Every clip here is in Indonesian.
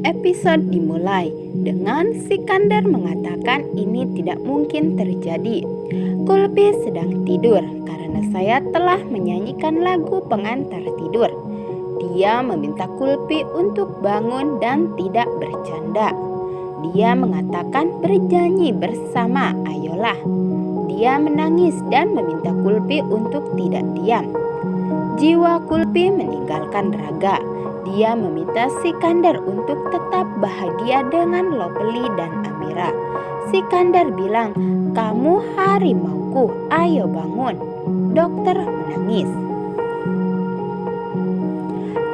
Episode dimulai dengan Sikandar mengatakan ini tidak mungkin terjadi. Kulpi sedang tidur karena saya telah menyanyikan lagu pengantar tidur. Dia meminta Kulpi untuk bangun dan tidak bercanda. Dia mengatakan bernyanyi bersama, ayolah. Dia menangis dan meminta Kulpi untuk tidak diam. Jiwa Kulpi meninggalkan raga. Dia meminta Sikandar untuk tetap bahagia dengan Lopeli dan Amira. Sikandar bilang, "Kamu harimauku, ayo bangun." Dokter menangis.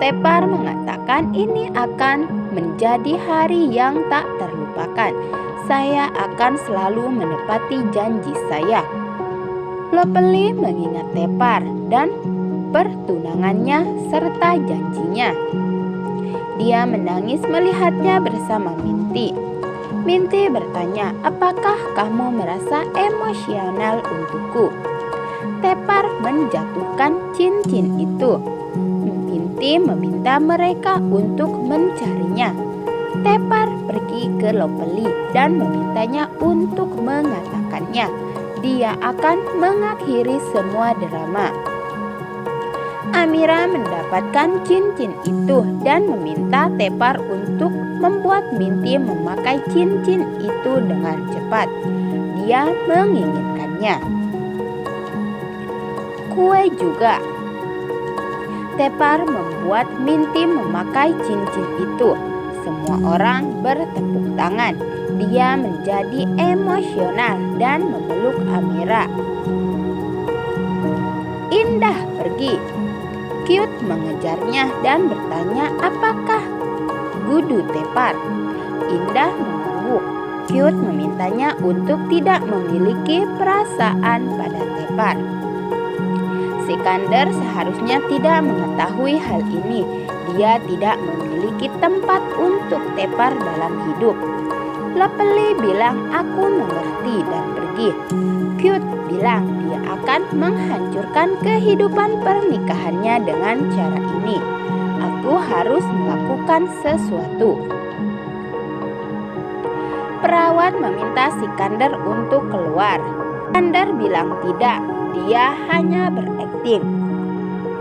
Tepar mengatakan ini akan menjadi hari yang tak terlupakan. Saya akan selalu menepati janji saya. Lopeli mengingat Tepar dan pertunangannya serta janjinya. Dia menangis melihatnya bersama Minty. Minty bertanya, "Apakah kamu merasa emosional untukku?" Tepar menjatuhkan cincin itu. Minty meminta mereka untuk mencarinya. Tepar pergi ke Lopeli dan memintanya untuk mengatakannya. Dia akan mengakhiri semua drama. Amira mendapatkan cincin itu dan meminta Tepar untuk membuat Minty memakai cincin itu dengan cepat. Dia menginginkannya. Kue juga. Tepar membuat Minty memakai cincin itu. Semua orang bertepuk tangan. Dia menjadi emosional dan memeluk Amira. Indah pergi. Cute mengejarnya dan bertanya apakah gudu Tepar. Indah mengangguk. Cute memintanya untuk tidak memiliki perasaan pada Tepar. Sikandar seharusnya tidak mengetahui hal ini. Dia tidak memiliki tempat untuk Tepar dalam hidup. Lopeli bilang, "Aku mengerti," dan pergi. Cute bilang dia akan menghancurkan kehidupan pernikahannya dengan cara ini. "Aku harus melakukan sesuatu." Perawat meminta Sikandar untuk keluar. Sikandar bilang tidak, dia hanya berakting.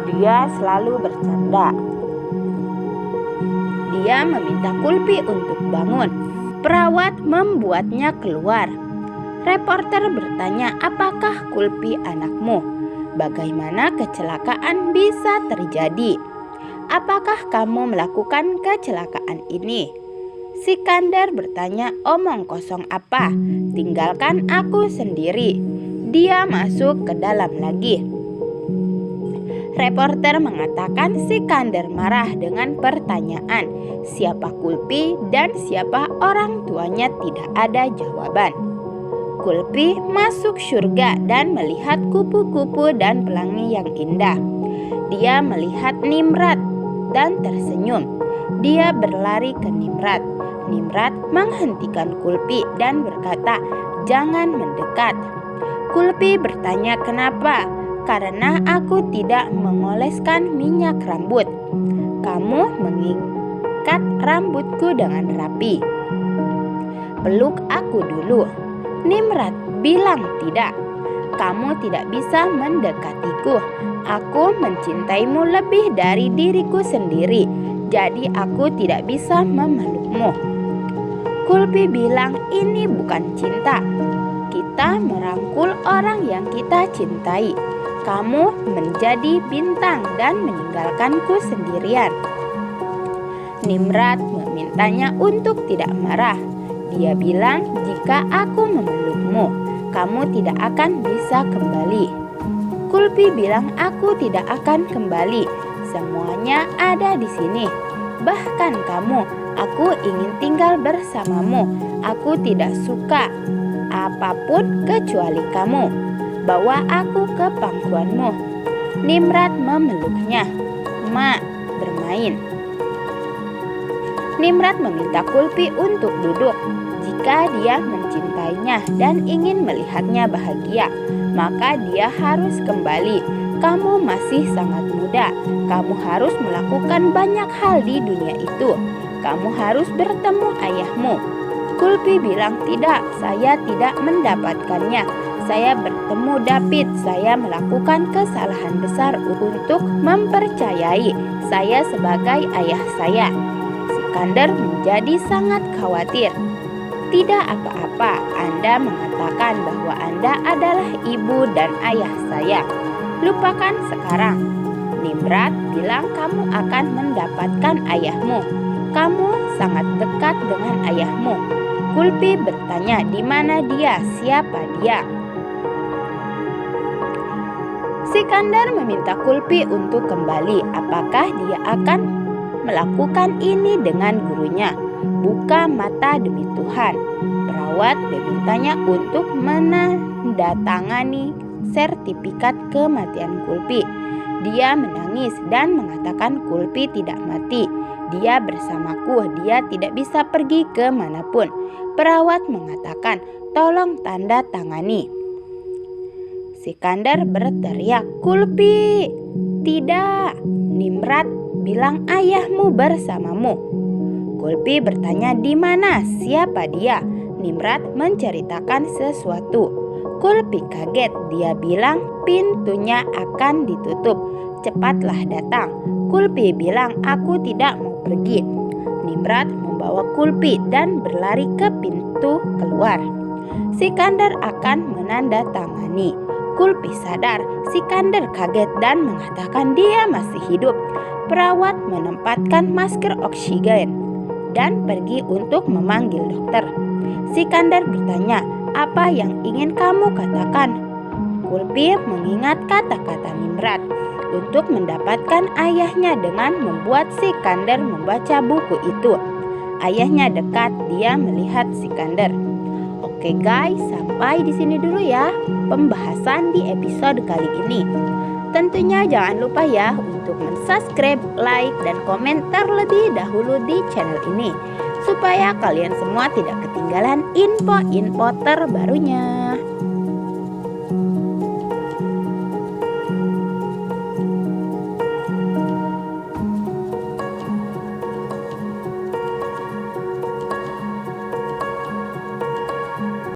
Dia selalu bercanda. Dia meminta Kulpi untuk bangun. Perawat membuatnya keluar. Reporter bertanya, "Apakah Kulpi anakmu? Bagaimana kecelakaan bisa terjadi? Apakah kamu melakukan kecelakaan ini?" Sikandar bertanya, "Omong kosong apa? Tinggalkan aku sendiri." Dia masuk ke dalam lagi. Reporter mengatakan Sikandar marah dengan pertanyaan, siapa Kulpi dan siapa orang tuanya tidak ada jawaban. Kulpi masuk surga dan melihat kupu-kupu dan pelangi yang indah. Dia melihat Nimrat dan tersenyum. Dia berlari ke Nimrat. Nimrat menghentikan Kulpi dan berkata, "Jangan mendekat." Kulpi bertanya, "Kenapa?" "Karena aku tidak mengoleskan minyak rambut. Kamu mengikat rambutku dengan rapi. Peluk aku dulu." Nimrat bilang, "Tidak, kamu tidak bisa mendekatiku. Aku mencintaimu lebih dari diriku sendiri, jadi aku tidak bisa memelukmu." Kulpi bilang, "Ini bukan cinta. Kita merangkul orang yang kita cintai. Kamu menjadi bintang dan meninggalkanku sendirian." Nimrat memintanya untuk tidak marah. Dia bilang, "Jika aku memelukmu, kamu tidak akan bisa kembali." Kulpi bilang, "Aku tidak akan kembali. Semuanya ada di sini. Bahkan kamu, aku ingin tinggal bersamamu. Aku tidak suka apapun kecuali kamu. Bawa aku ke pangkuanmu." Nimrat memeluknya. "Ma, bermain." Nimrat meminta Kulpi untuk duduk. Jika dia mencintainya dan ingin melihatnya bahagia, maka dia harus kembali. "Kamu masih sangat muda. Kamu harus melakukan banyak hal di dunia itu. kamu harus bertemu ayahmu. Kulpi bilang, tidak, saya tidak mendapatkannya. Saya bertemu David, saya melakukan kesalahan besar untuk mempercayai saya sebagai ayah saya. Sikander menjadi sangat khawatir. Tidak apa-apa, Anda mengatakan bahwa Anda adalah ibu dan ayah saya. Lupakan sekarang. Nimrod bilang kamu akan mendapatkan ayahmu. Kamu sangat dekat dengan ayahmu. Kulpi bertanya, di mana dia? Siapa dia? Sikander meminta Kulpi untuk kembali. Apakah dia akan melakukan ini dengan gurunya? Buka mata demi Tuhan. Perawat memintanya untuk menandatangani sertifikat kematian Kulpi. Dia menangis dan mengatakan Kulpi tidak mati. Dia bersamaku, dia tidak bisa pergi kemanapun. Perawat mengatakan, tolong tanda tangani. Sikander berteriak, Kulpi! Tidak, Nimrod bilang ayahmu bersamamu. Kulpi bertanya, di mana? Siapa dia? Nimrod menceritakan sesuatu. Kulpi kaget, dia bilang pintunya akan ditutup. Cepatlah datang. Kulpi bilang, aku tidak mau pergi. Nimrod membawa Kulpi dan berlari ke pintu keluar. Sikander akan menandatangani. Kulpi sadar, Sikander kaget dan mengatakan dia masih hidup. Perawat menempatkan masker oksigen dan pergi untuk memanggil dokter. Sikander bertanya, apa yang ingin kamu katakan? Kulpi mengingat kata-kata Nimrod untuk mendapatkan ayahnya dengan membuat Sikander membaca buku itu. Ayahnya dekat, dia melihat Sikander. Oke guys, sampai di sini dulu ya pembahasan di episode kali ini. Tentunya jangan lupa ya untuk subscribe, like, dan komentar lebih dahulu di channel ini supaya kalian semua tidak ketinggalan info-info terbarunya.